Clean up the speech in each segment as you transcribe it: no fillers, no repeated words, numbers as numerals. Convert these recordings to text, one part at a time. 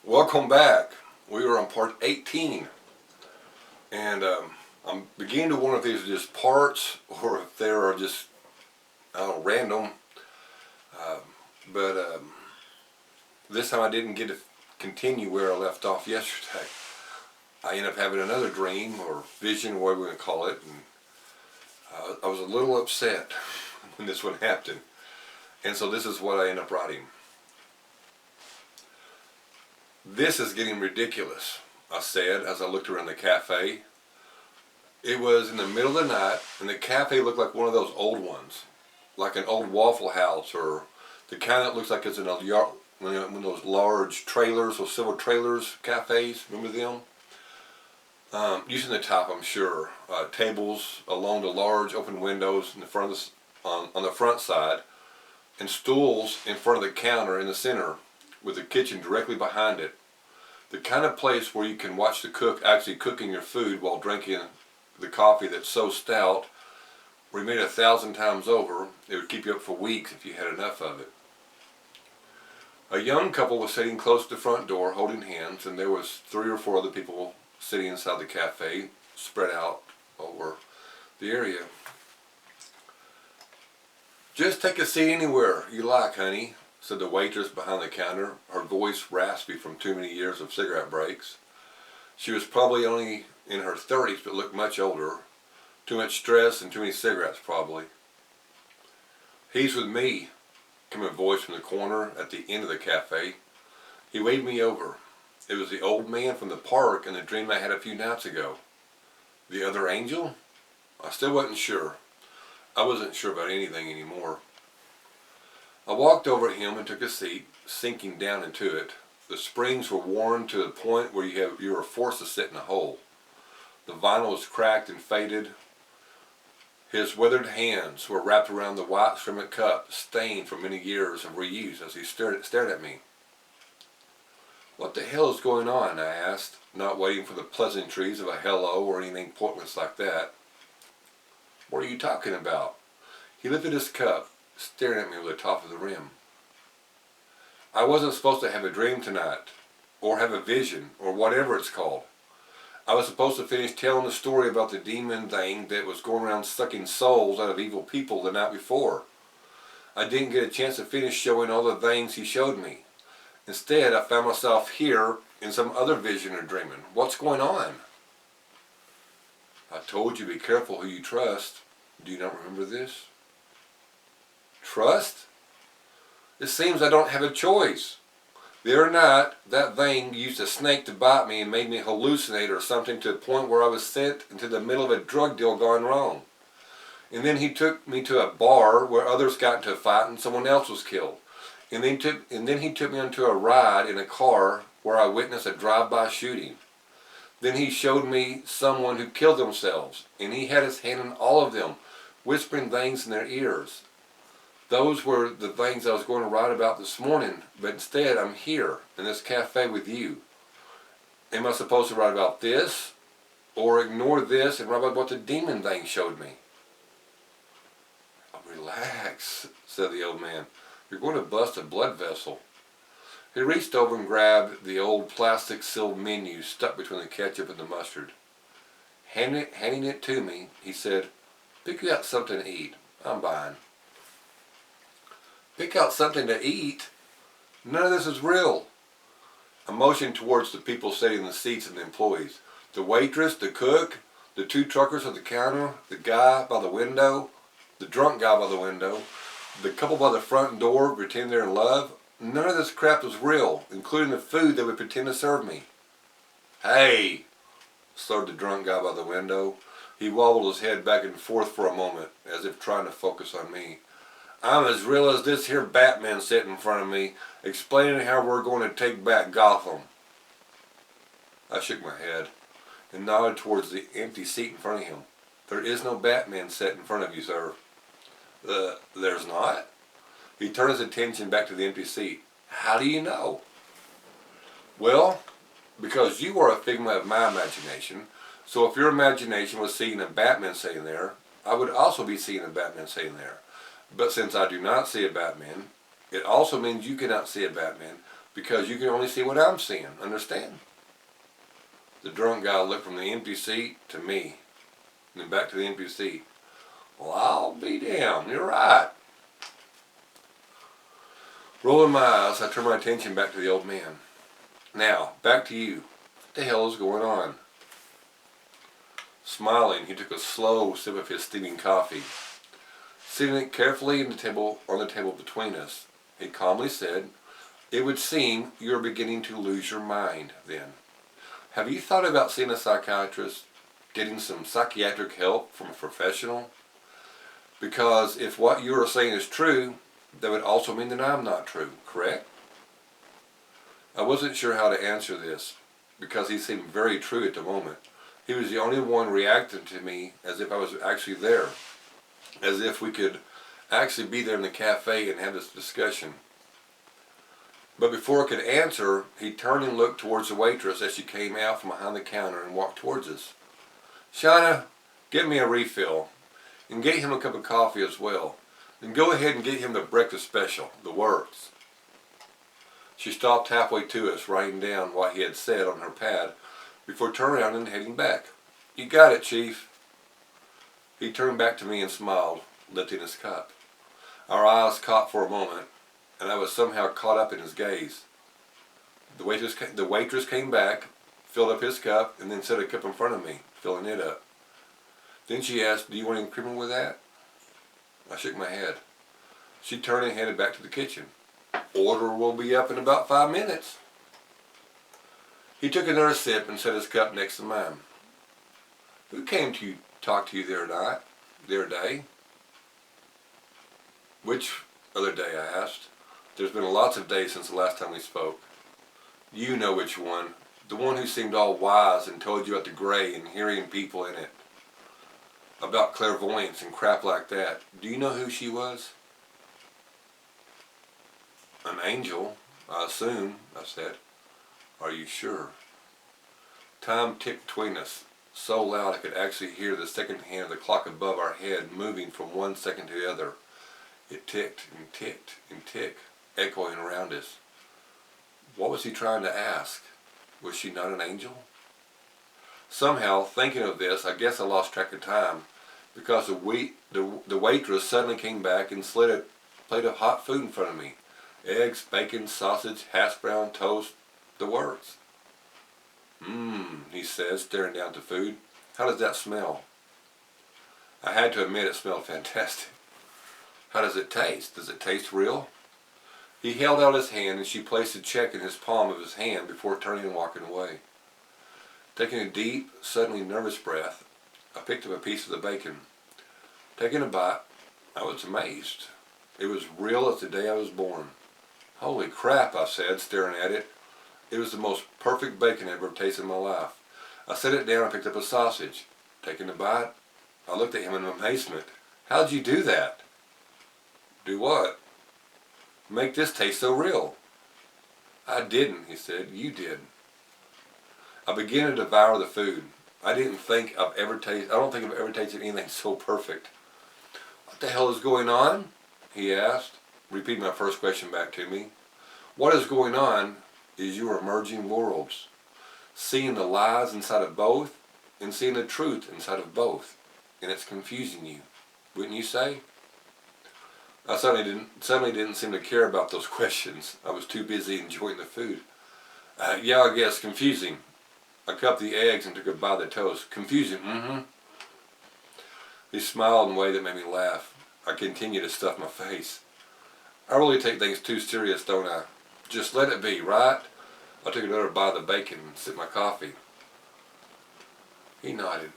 Welcome back. We are on part 18, and I'm beginning to wonder if these are just parts or if they are just, I don't know, random. Uh, but this time I didn't get to continue where I left off yesterday. I ended up having another dream or vision, whatever we're going to call it, and I was a little upset when this one happened. And so this is what I end up writing. This is getting ridiculous, I said as I looked around the cafe. It was in the middle of the night, and the cafe looked like one of those old ones, like an old Waffle House, or the kind that looks like it's in a yard, one of those large trailers, those silver trailers cafes. Remember them? Using the top, I'm sure. Tables along the large open windows in the front of on the front side, and stools in front of the counter in the center, with the kitchen directly behind it. The kind of place where you can watch the cook actually cooking your food while drinking the coffee that's so stout, where you made it 1,000 times over, it would keep you up for weeks if you had enough of it. A young couple was sitting close to the front door holding hands, and there was 3 or 4 other people sitting inside the cafe, spread out over the area. "Just take a seat anywhere you like, honey," said the waitress behind the counter, her voice raspy from too many years of cigarette breaks. She was probably only in her 30s, but looked much older. Too much stress and too many cigarettes, probably. "He's with me," came a voice from the corner at the end of the cafe. He waved me over. It was the old man from the park in the dream I had a few nights ago. The other angel? I still wasn't sure. I wasn't sure about anything anymore. I walked over to him and took a seat, sinking down into it. The springs were worn to the point where you were forced to sit in a hole. The vinyl was cracked and faded. His withered hands were wrapped around the white ceramic cup, stained from many years of reuse, as he stared at me. "What the hell is going on?" I asked, not waiting for the pleasantries of a hello or anything pointless like that. "What are you talking about?" He lifted his cup, staring at me with the top of the rim. "I wasn't supposed to have a dream tonight, or have a vision, or whatever it's called. I was supposed to finish telling the story about the demon thing that was going around sucking souls out of evil people the night before. I didn't get a chance to finish showing all the things he showed me. Instead, I found myself here in some other vision or dreaming. What's going on?" "I told you be careful who you trust. Do you not remember this?" "Trust? It seems I don't have a choice. The other night, that thing used a snake to bite me and made me hallucinate or something, to the point where I was sent into the middle of a drug deal gone wrong. And then he took me to a bar where others got into a fight and someone else was killed. And then he took me onto a ride in a car where I witnessed a drive-by shooting. Then he showed me someone who killed themselves, and he had his hand on all of them, whispering things in their ears. Those were the things I was going to write about this morning, but instead I'm here in this cafe with you. Am I supposed to write about this, or ignore this and write about what the demon thing showed me?" "Oh, relax," said the old man. "You're going to bust a blood vessel." He reached over and grabbed the old plastic sealed menu stuck between the ketchup and the mustard. Handing it to me, he said, "Pick out something to eat. I'm buying." "Pick out something to eat? None of this is real." I motioned towards the people sitting in the seats and the employees. The waitress, the cook, the 2 truckers at the counter, the guy by the window, the drunk guy by the window, the couple by the front door pretending they're in love. None of this crap was real, including the food they would pretend to serve me. "Hey," slurred the drunk guy by the window. He wobbled his head back and forth for a moment, as if trying to focus on me. "I'm as real as this here Batman sitting in front of me, explaining how we're going to take back Gotham." I shook my head and nodded towards the empty seat in front of him. "There is no Batman set in front of you, sir." There's not?" He turned his attention back to the empty seat. "How do you know?" "Well, because you are a figment of my imagination, so if your imagination was seeing a Batman sitting there, I would also be seeing a Batman sitting there. But since I do not see a Batman, it also means you cannot see a Batman, because you can only see what I'm seeing. Understand? The drunk guy looked from the empty seat to me, and then back to the empty seat. Well, I'll be damned. You're right. Rolling my eyes, I turned my attention back to the old man. Now, back to you. What the hell is going on? Smiling, he took a slow sip of his steaming coffee. Sitting it carefully on the table between us, he calmly said, "It would seem you're beginning to lose your mind, then. Have you thought about seeing a psychiatrist, getting some psychiatric help from a professional? Because if what you are saying is true, that would also mean that I'm not true, correct?" I wasn't sure how to answer this, because he seemed very true at the moment. He was the only one reacting to me as if I was actually there, as if we could actually be there in the cafe and have this discussion. But before I could answer, he turned and looked towards the waitress as she came out from behind the counter and walked towards us. "Shauna, get me a refill, and get him a cup of coffee as well. And go ahead and get him the breakfast special, the works." She stopped halfway to us, writing down what he had said on her pad, before turning around and heading back. "You got it, Chief." He turned back to me and smiled, lifting his cup. Our eyes caught for a moment, and I was somehow caught up in his gaze. The waitress came back, filled up his cup, and then set a cup in front of me, filling it up. Then she asked, "Do you want any creamer with that?" I shook my head. She turned and headed back to the kitchen. "Order will be up in about 5 minutes." He took another sip and set his cup next to mine. "Who came to talk to you the other day?" "Which other day?" I asked. "There's been lots of days since the last time we spoke." "You know which one. The one who seemed all wise and told you about the gray and hearing people in it. About clairvoyance and crap like that. Do you know who she was?" "An angel, I assume," I said. "Are you sure?" Time ticked between us, so loud I could actually hear the second hand of the clock above our head moving from one second to the other. It ticked and ticked and ticked, echoing around us. What was he trying to ask? Was she not an angel? Somehow, thinking of this, I guess I lost track of time, because the waitress suddenly came back and slid a plate of hot food in front of me. Eggs, bacon, sausage, hash brown, toast, the works. He said, staring down at the food. "How does that smell?" I had to admit it smelled fantastic. "How does it taste? Does it taste real?" He held out his hand, and she placed a check in his palm of his hand before turning and walking away. Taking a deep, suddenly nervous breath, I picked up a piece of the bacon. Taking a bite, I was amazed. It was real as the day I was born. "Holy crap," I said, staring at it. It was the most perfect bacon I've ever tasted in my life. I set it down and picked up a sausage. Taking a bite, I looked at him in amazement. "How'd you do that?" "Do what?" "Make this taste so real." "I didn't," he said. "You did." I began to devour the food. I don't think I've ever tasted anything so perfect. "What the hell is going on?" he asked, repeating my first question back to me. "What is going on is you are merging worlds, seeing the lies inside of both and seeing the truth inside of both, and it's confusing you, wouldn't you say?" I suddenly didn't seem to care about those questions. I was too busy enjoying the food. "Yeah, I guess, confusing." I cupped the eggs and took a bite of the toast. "Confusing, He smiled in a way that made me laugh. I continued to stuff my face. "I really take things too serious, don't I? Just let it be, right?" I took another bite of the bacon and sipped my coffee. He nodded.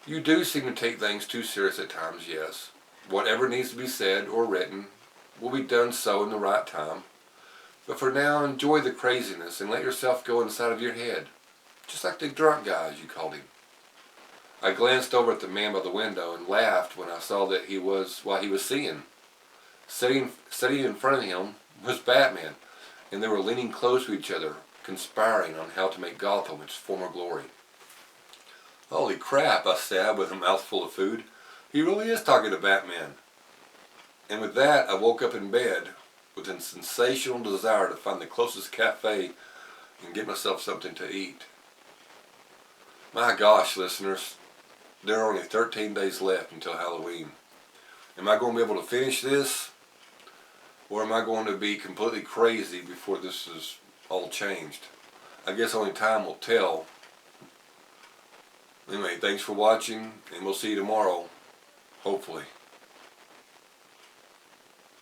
"You do seem to take things too serious at times, yes. Whatever needs to be said or written will be done so in the right time. But for now, enjoy the craziness and let yourself go inside of your head. Just like the drunk guy, as you called him." I glanced over at the man by the window and laughed when I saw that he was what he was seeing. Sitting in front of him was Batman, and they were leaning close to each other, conspiring on how to make Gotham its former glory. "Holy crap," I said with a mouthful of food. "He really is talking to Batman." And with that, I woke up in bed with a sensational desire to find the closest cafe and get myself something to eat. My gosh, listeners, there are only 13 days left until Halloween. Am I going to be able to finish this? Or am I going to be completely crazy before this is all changed? I guess only time will tell. Anyway, thanks for watching, and we'll see you tomorrow, hopefully.